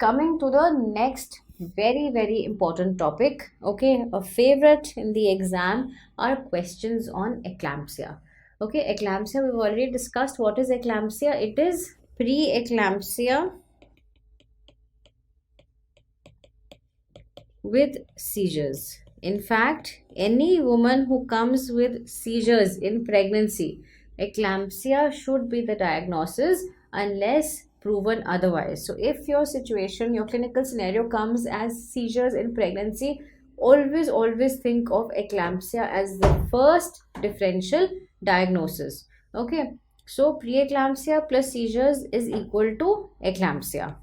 coming to the next very important topic. Okay, a favorite in the exam are questions on eclampsia. Okay, eclampsia, we've already discussed what is eclampsia. It is preeclampsia with seizures. In fact, any woman who comes with seizures in pregnancy, eclampsia should be the diagnosis unless proven otherwise. So if your situation, your clinical scenario comes as seizures in pregnancy, always think of eclampsia as the first differential diagnosis. Okay, so preeclampsia plus seizures is equal to eclampsia.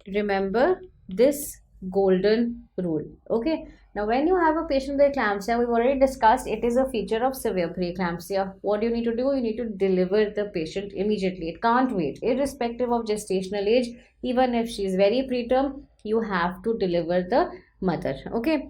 Remember this golden rule. Okay, now when you have a patient with eclampsia, we've already discussed it is a feature of severe preeclampsia. What do you need to do? You need to deliver the patient immediately. It can't wait, irrespective of gestational age. Even if she is very preterm, you have to deliver the mother. Okay,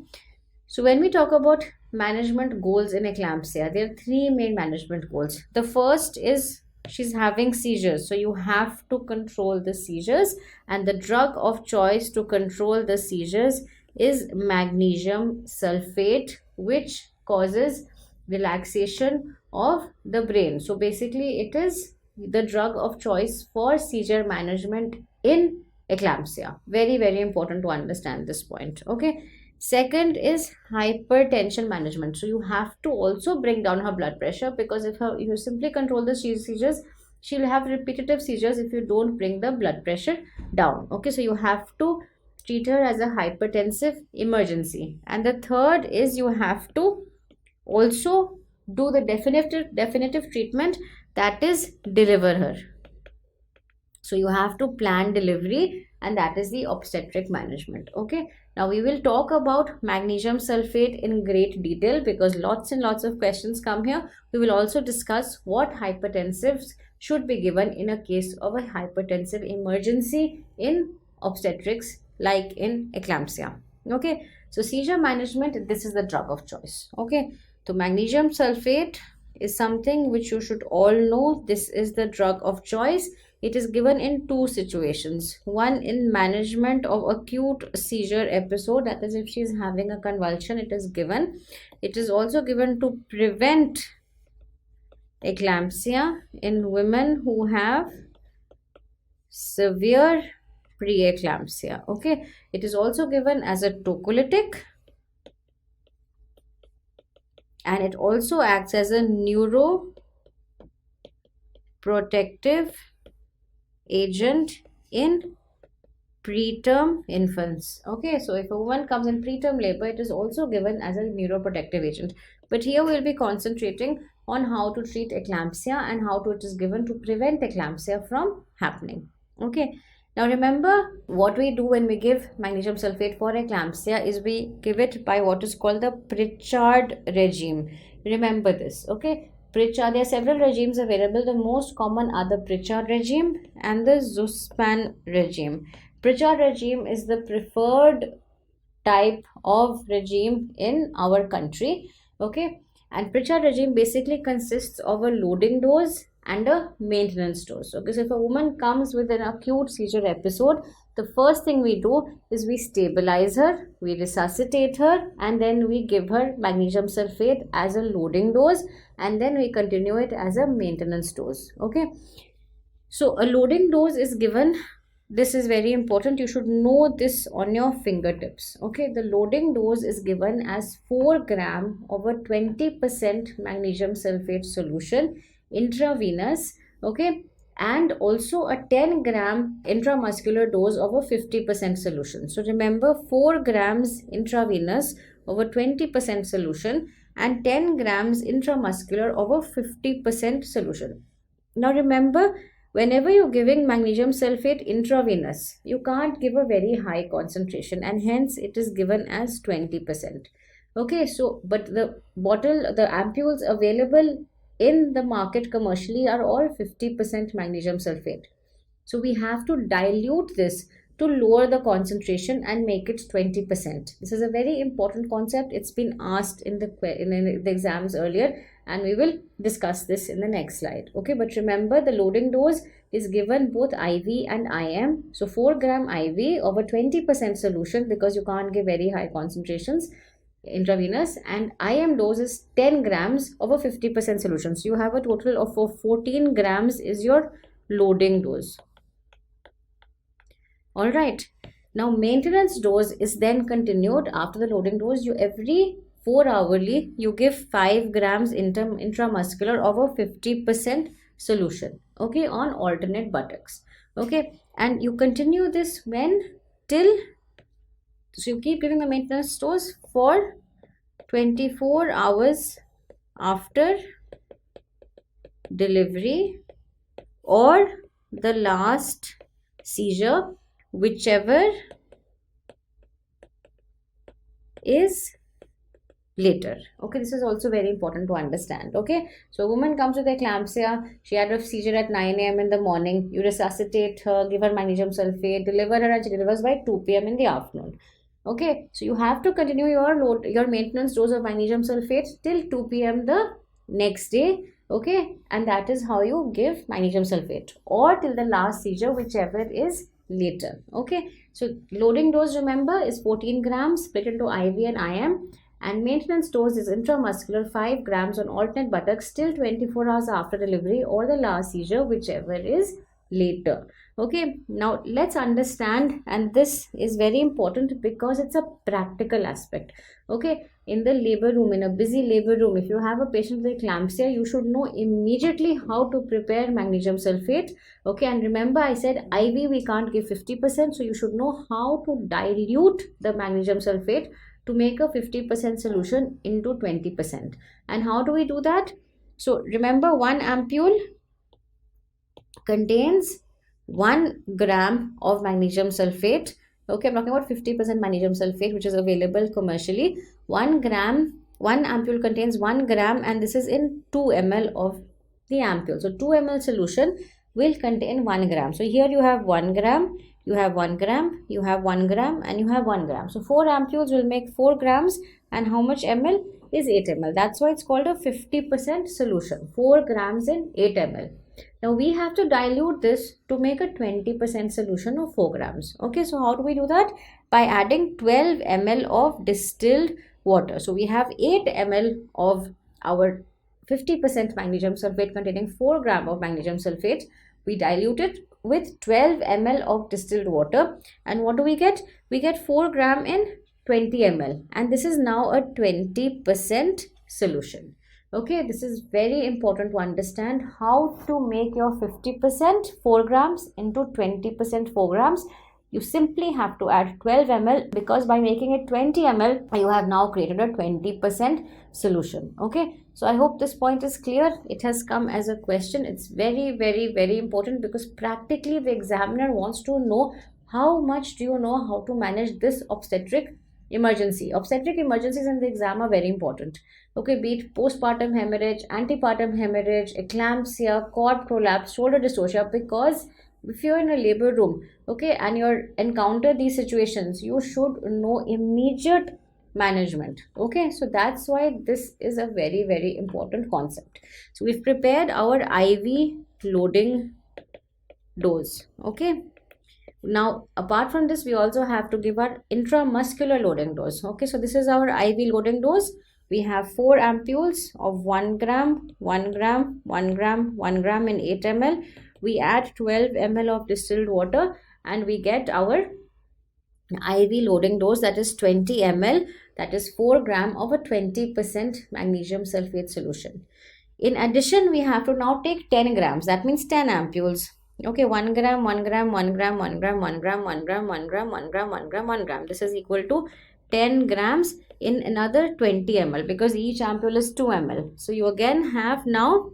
so when we talk about management goals in eclampsia, there are three main management goals. The first is she's having seizures, so you have to control the seizures, and the drug of choice to control the seizures is magnesium sulfate, which causes relaxation of the brain. So basically it is the drug of choice for seizure management in eclampsia. Very important to understand this point. Okay, second is hypertension management. So you have to also bring down her blood pressure, because if you simply control the seizures, she'll have repetitive seizures if you don't bring the blood pressure down. Okay, so you have to treat her as a hypertensive emergency. And the third is you have to also do the definitive treatment, that is deliver her. So you have to plan delivery, and that is the obstetric management. Okay, now we will talk about magnesium sulfate in great detail, because lots and lots of questions come here. We will also discuss what hypertensives should be given in a case of a hypertensive emergency in obstetrics, like in eclampsia. Okay, so seizure management, this is the drug of choice. Okay, so magnesium sulfate is something which you should all know. This is the drug of choice. It is given in two situations. One, in management of acute seizure episode, that is if she is having a convulsion, it is given. It is also given to prevent eclampsia in women who have severe preeclampsia. Okay, it is also given as a tocolytic, and it also acts as a neuroprotective agent in preterm infants. Okay, so if a woman comes in preterm labor, it is also given as a neuroprotective agent. But here we'll be concentrating on how to treat eclampsia and how it is given to prevent eclampsia from happening. Okay, now remember what we do when we give magnesium sulfate for eclampsia is we give it by what is called the Pritchard regime. Remember this. Okay, Pritchard, there are several regimes available. The most common are the Pritchard regime and the Zuspan regime. Pritchard regime is the preferred type of regime in our country. Okay, and Pritchard regime basically consists of a loading dose and a maintenance dose. Okay, so if a woman comes with an acute seizure episode, the first thing we do is we stabilize her, we resuscitate her, and then we give her magnesium sulfate as a loading dose, and then we continue it as a maintenance dose. Okay, so a loading dose is given. This is very important. You should know this on your fingertips. Okay, the loading dose is given as 4 gram of a 20% magnesium sulfate solution intravenous. Okay, and also a 10 gram intramuscular dose of a 50% solution. So remember, 4 grams intravenous of a 20% solution and 10 grams intramuscular of a 50% solution. Now remember, whenever you're giving magnesium sulfate intravenous, you can't give a very high concentration, and hence it is given as 20%. Okay, so but the ampules available in the market commercially are all 50% magnesium sulfate. So we have to dilute this to lower the concentration and make it 20%. This is a very important concept. It's been asked in the exams earlier, and we will discuss this in the next slide. Okay, but remember, the loading dose is given both IV and IM. So 4 gram IV of a 20% solution, because you can't give very high concentrations intravenous, and IM dose is 10 grams of a 50% solution. So you have a total of 14 grams is your loading dose. All right. Now maintenance dose is then continued after the loading dose. You every 4 hourly you give 5 grams intramuscular of a 50% solution, okay, on alternate buttocks, okay, and you continue this when till, so you keep giving the maintenance dose for 24 hours after delivery or the last seizure, whichever is later. Okay, this is also very important to understand. Okay, so a woman comes with eclampsia, she had a seizure at 9 a.m. in the morning, you resuscitate her, give her magnesium sulfate, deliver her, and she delivers by 2 p.m. in the afternoon. Okay, so you have to continue your maintenance dose of magnesium sulfate till 2 p.m. the next day. Okay, and that is how you give magnesium sulfate, or till the last seizure, whichever is later. Okay, so loading dose, remember, is 14 grams split into IV and IM, and maintenance dose is intramuscular 5 grams on alternate buttocks till 24 hours after delivery or the last seizure, whichever is later. Okay, now let's understand, and this is very important because it's a practical aspect. Okay, in the labor room, in a busy labor room, if you have a patient with eclampsia, you should know immediately how to prepare magnesium sulfate. Okay, and remember I said IV we can't give 50%, so you should know how to dilute the magnesium sulfate to make a 50% solution into 20%. And how do we do that? So remember, 1 ampule contains 1 gram of magnesium sulfate. Okay, I'm talking about 50% magnesium sulfate, which is available commercially. 1 gram, 1 ampule contains 1 gram, and this is in 2 ml of the ampule. So 2 ml solution will contain 1 gram. So here you have 1 gram, you have 1 gram, you have 1 gram, and you have 1 gram. So 4 ampules will make 4 grams, and how much ml is 8 ml. That's why it's called a 50% solution. 4 grams in 8 ml. Now we have to dilute this to make a 20% solution of 4 grams. Okay, so how do we do that? By adding 12 ml of distilled water. So we have 8 ml of our 50% magnesium sulfate containing 4 gram of magnesium sulfate. We dilute it with 12 ml of distilled water, and what do we get? We get 4 gram in 20 ml, and this is now a 20% solution. Okay, this is very important to understand how to make your 50% 4 grams into 20% 4 grams. You simply have to add 12 ml, because by making it 20 ml, you have now created a 20% solution. Okay, so I hope this point is clear. It has come as a question. It's very, very, very important, because practically the examiner wants to know how much do you know how to manage this obstetric emergency. Obstetric emergencies in the exam are very important. Okay, be it postpartum hemorrhage, antepartum hemorrhage, eclampsia, cord prolapse, shoulder dystocia, because if you're in a labor room, okay, and you're encounter these situations, you should know immediate management. Okay, so that's why this is a very, very important concept. So we've prepared our IV loading dose. Okay, now apart from this, we also have to give our intramuscular loading dose. Okay, so this is our IV loading dose. We have 4 ampules of 1 gram, 1 gram, 1 gram, 1 gram in 8 ml. We add 12 ml of distilled water, and we get our IV loading dose, that is 20 ml, that is 4 gram of a 20% magnesium sulfate solution. In addition, we have to now take 10 grams, that means 10 ampules. Okay, 1 gram, 1 gram, 1 gram, 1 gram, 1 gram, 1 gram, 1 gram, 1 gram, 1 gram, 1 gram. This is equal to 10 grams in another 20 ml, because each ampule is 2 ml. So you again have now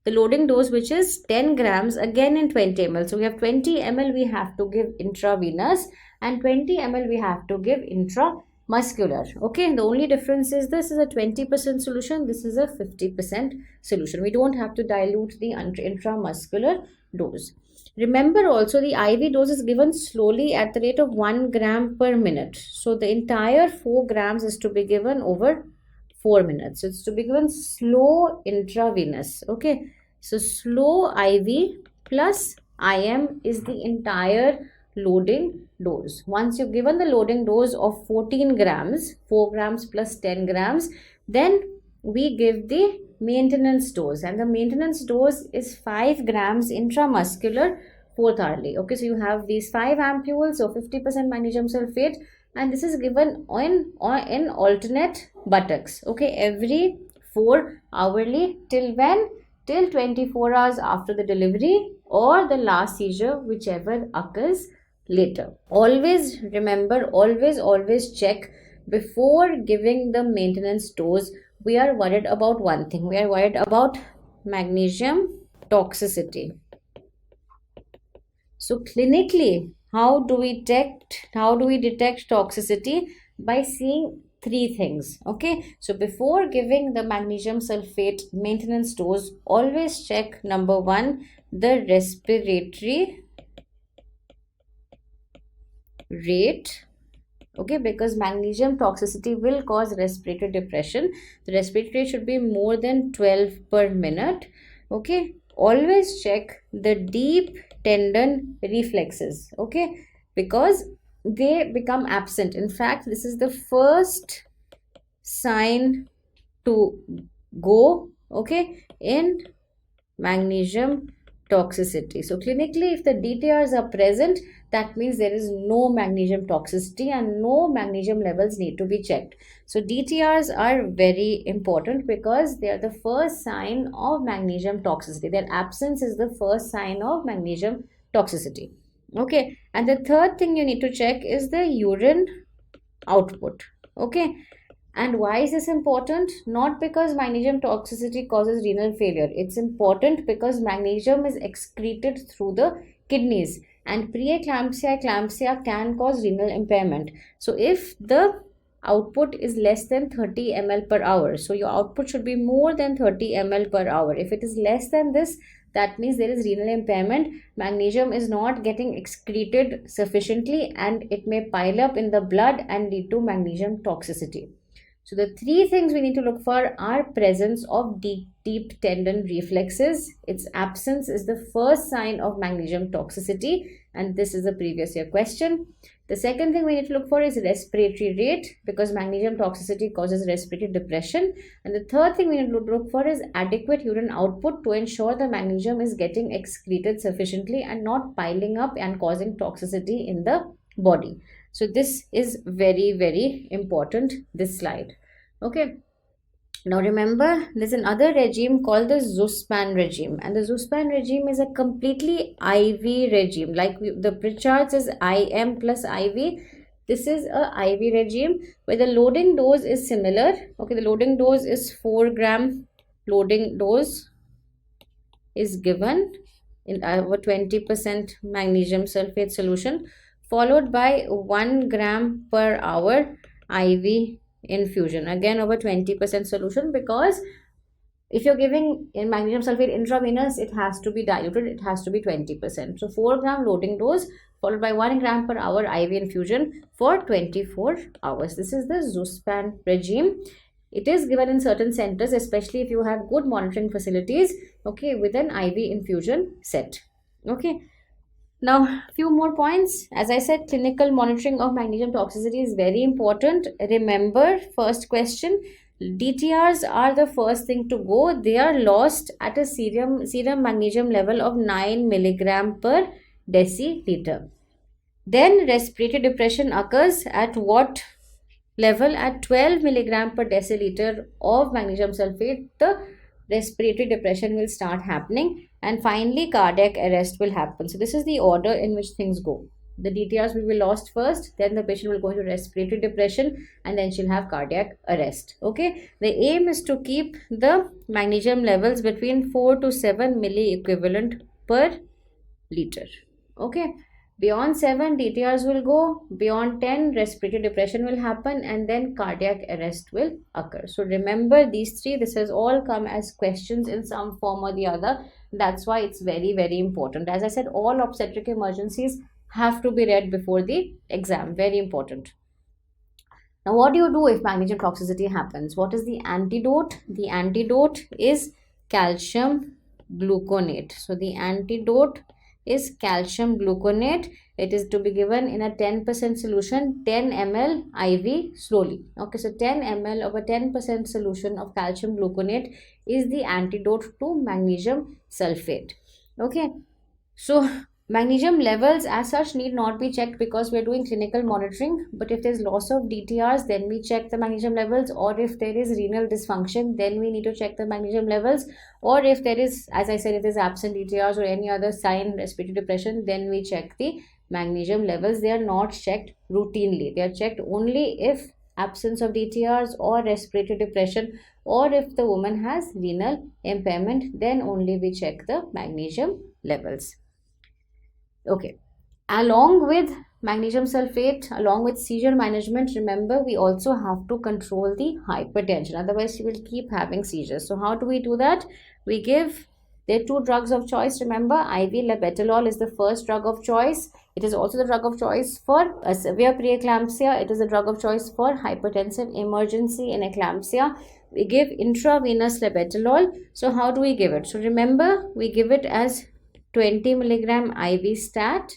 the loading dose, which is 10 grams again in 20 ml. So we have 20 ml we have to give intravenous, and 20 ml we have to give intramuscular. Okay, the only difference is this is a 20% solution, this is a 50% solution. We don't have to dilute the intramuscular dose. Remember also, the IV dose is given slowly at the rate of 1 gram per minute. So the entire 4 grams is to be given over 4 minutes. So it's to be given slow intravenous. Okay, so slow IV plus IM is the entire loading dose. Once you've given the loading dose of 14 grams, 4 grams plus 10 grams, then we give the maintenance dose, and the maintenance dose is 5 grams intramuscular fourth hourly. Okay, so you have these 5 ampules of 50% magnesium sulfate, and this is given in alternate buttocks. Okay, every 4 hourly till when? Till 24 hours after the delivery or the last seizure, whichever occurs later. Always remember, always check before giving the maintenance dose. We are worried about one thing. We are worried about magnesium toxicity. So clinically, how do we detect toxicity? By seeing three things. Okay, so before giving the magnesium sulfate maintenance dose, always check number one, the respiratory rate. Okay, because magnesium toxicity will cause respiratory depression. The respiratory rate should be more than 12 per minute. Okay, always check the deep tendon reflexes. Okay, because they become absent. In fact, this is the first sign to go, okay, in magnesium toxicity. So clinically, if the DTRs are present, that means there is no magnesium toxicity and no magnesium levels need to be checked. So DTRs are very important because they are the first sign of magnesium toxicity. Their absence is the first sign of magnesium toxicity. Okay, and the third thing you need to check is the urine output. Okay, and why is this important? Not because magnesium toxicity causes renal failure. It's important because magnesium is excreted through the kidneys, and preeclampsia, eclampsia can cause renal impairment. So if the output is less than 30 ml per hour, so your output should be more than 30 ml per hour. If it is less than this, that means there is renal impairment. Magnesium is not getting excreted sufficiently and it may pile up in the blood and lead to magnesium toxicity. So the three things we need to look for are presence of deep tendon reflexes. Its absence is the first sign of magnesium toxicity, and this is the previous year question. The second thing we need to look for is respiratory rate, because magnesium toxicity causes respiratory depression. And the third thing we need to look for is adequate urine output to ensure the magnesium is getting excreted sufficiently and not piling up and causing toxicity in the body. So this is very important, this slide. Okay, now remember, there's another regime called the Zuspan regime, and the Zuspan regime is a completely IV regime. Like the Pritchard's is IM plus IV. This is a IV regime where the loading dose is similar. Okay, the loading dose is 4 gram loading dose is given in over 20% magnesium sulfate solution, followed by 1 gram per hour IV infusion, again over 20% solution, because if you're giving in magnesium sulfate intravenous, it has to be diluted, it has to be 20%. So 4 gram loading dose followed by 1 gram per hour IV infusion for 24 hours. This is the Zuspan regime. It is given in certain centers, especially if you have good monitoring facilities, okay, with an IV infusion set. Okay, now few more points. As I said, clinical monitoring of magnesium toxicity is very important. Remember, first question, DTRs are the first thing to go. They are lost at a serum magnesium level of 9 milligram per deciliter. Then respiratory depression occurs at what level? At 12 milligram per deciliter of magnesium sulfate, the respiratory depression will start happening, and finally cardiac arrest will happen. So this is the order in which things go. The DTRs will be lost first, then the patient will go into respiratory depression, and then she'll have cardiac arrest. Okay, the aim is to keep the magnesium levels between 4 to 7 milli equivalent per liter. Okay, beyond 7 DTRs will go, beyond 10 respiratory depression will happen, and then cardiac arrest will occur. So remember these three. This has all come as questions in some form or the other. That's why it's very important. As I said, all obstetric emergencies have to be read before the exam. Very important. Now what do you do if magnesium toxicity happens? What is the antidote? The antidote is calcium gluconate. So the antidote is calcium gluconate. It is to be given in a 10% solution, 10 ml IV slowly. Okay, so 10 ml of a 10% solution of calcium gluconate is the antidote to magnesium sulfate. Okay, so magnesium levels as such need not be checked because we are doing clinical monitoring. But if there's loss of DTRs, then we check the magnesium levels. Or if there is renal dysfunction, then we need to check the magnesium levels. Or if there is, as I said, if there's absent DTRs or any other sign respiratory depression, then we check the magnesium levels. They are not checked routinely. They are checked only if absence of DTRs or respiratory depression, or if the woman has renal impairment, then only we check the magnesium levels. Okay, along with magnesium sulfate, along with seizure management, remember we also have to control the hypertension, otherwise she will keep having seizures. So how do we do that? We give, there are two drugs of choice. Remember, IV labetalol is the first drug of choice. It is also the drug of choice for a severe preeclampsia. It is the drug of choice for hypertensive emergency in eclampsia. We give intravenous labetalol. So how do we give it? So remember, we give it as 20 milligram IV stat.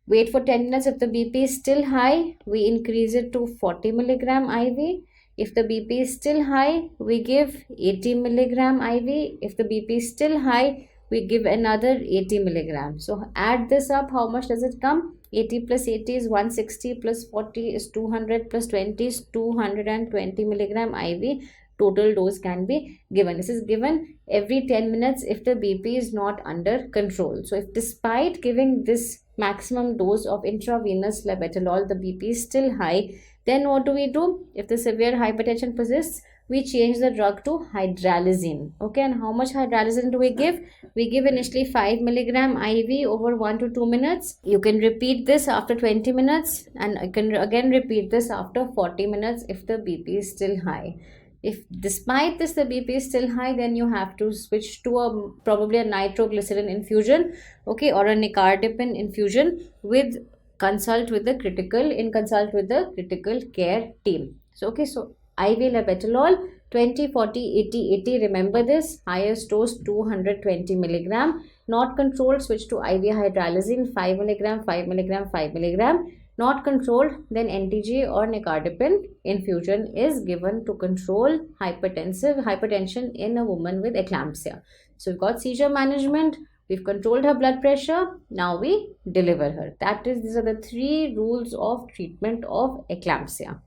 Wait for 10 minutes. If the BP is still high, we increase it to 40 milligram IV. If the BP is still high, we give 80 milligram IV. If the BP is still high, we give another 80 milligram. So add this up. How much does it come? 80 plus 80 is 160 plus 40 is 200 plus 20 is 220 milligram IV. Total dose can be given. This is given every 10 minutes if the BP is not under control. So if despite giving this maximum dose of intravenous labetalol, the BP is still high, then what do we do? If the severe hypertension persists, we change the drug to hydralazine. Okay, and how much hydralazine do we give? We give initially 5 milligram IV over 1 to 2 minutes. You can repeat this after 20 minutes, and you can again repeat this after 40 minutes if the BP is still high. If despite this the BP is still high, then you have to switch to probably a nitroglycerin infusion, okay, or a nicardipine infusion with consult with the critical care team. So okay, so IV labetalol 20, 40, 80, 80. Remember this, highest dose 220 milligram. Not controlled, switch to IV hydralazine 5 milligram, 5 milligram, 5 milligram. Not controlled, then NTG or nicardipine infusion is given to control hypertension in a woman with eclampsia. So we've got seizure management, we've controlled her blood pressure, now we deliver her. These are the 3 rules of treatment of eclampsia.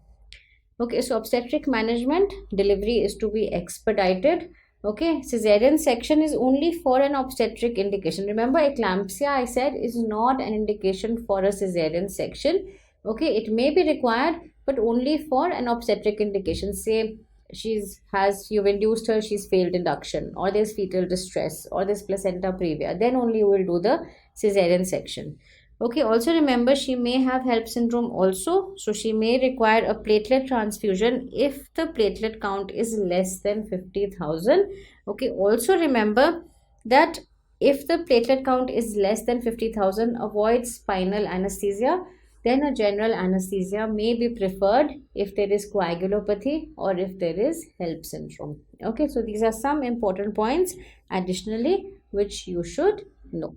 Okay, so obstetric management, delivery is to be expedited. Okay, cesarean section is only for an obstetric indication. Remember, eclampsia, I said, is not an indication for a cesarean section. Okay, it may be required, but only for an obstetric indication. Say you've induced her, she's failed induction, or there's fetal distress, or there's placenta previa. Then only you will do the cesarean section. Okay, also remember she may have HELP syndrome also. So she may require a platelet transfusion if the platelet count is less than 50,000. Okay, also remember that if the platelet count is less than 50,000, avoid spinal anesthesia. Then a general anesthesia may be preferred if there is coagulopathy or if there is HELP syndrome. Okay, so these are some important points additionally which you should know.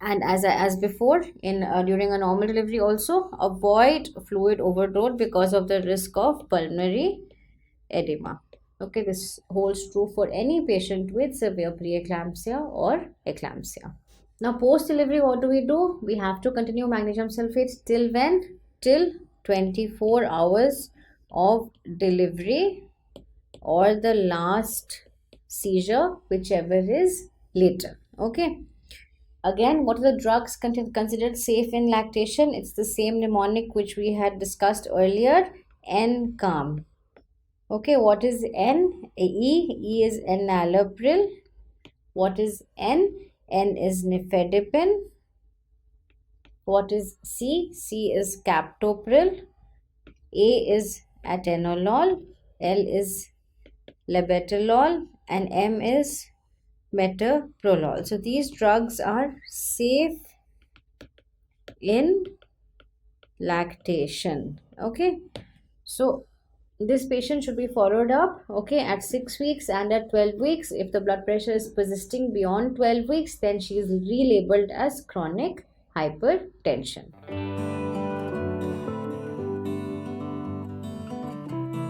And as before, during a normal delivery also, avoid fluid overload because of the risk of pulmonary edema. Okay, this holds true for any patient with severe preeclampsia or eclampsia. Now post-delivery, what do? We have to continue magnesium sulfate till when? Till 24 hours of delivery or the last seizure, whichever is later. Okay. Again, what are the drugs considered safe in lactation? It's the same mnemonic which we had discussed earlier, N-calm. Okay, what is N? E is enalapril. What is N? N is nifedipine. What is C? C is captopril. A is atenolol. L is labetalol. And M is metoprolol. So these drugs are safe in lactation. Okay, so this patient should be followed up, okay, at 6 weeks and at 12 weeks. If the blood pressure is persisting beyond 12 weeks, then she is relabeled as chronic hypertension.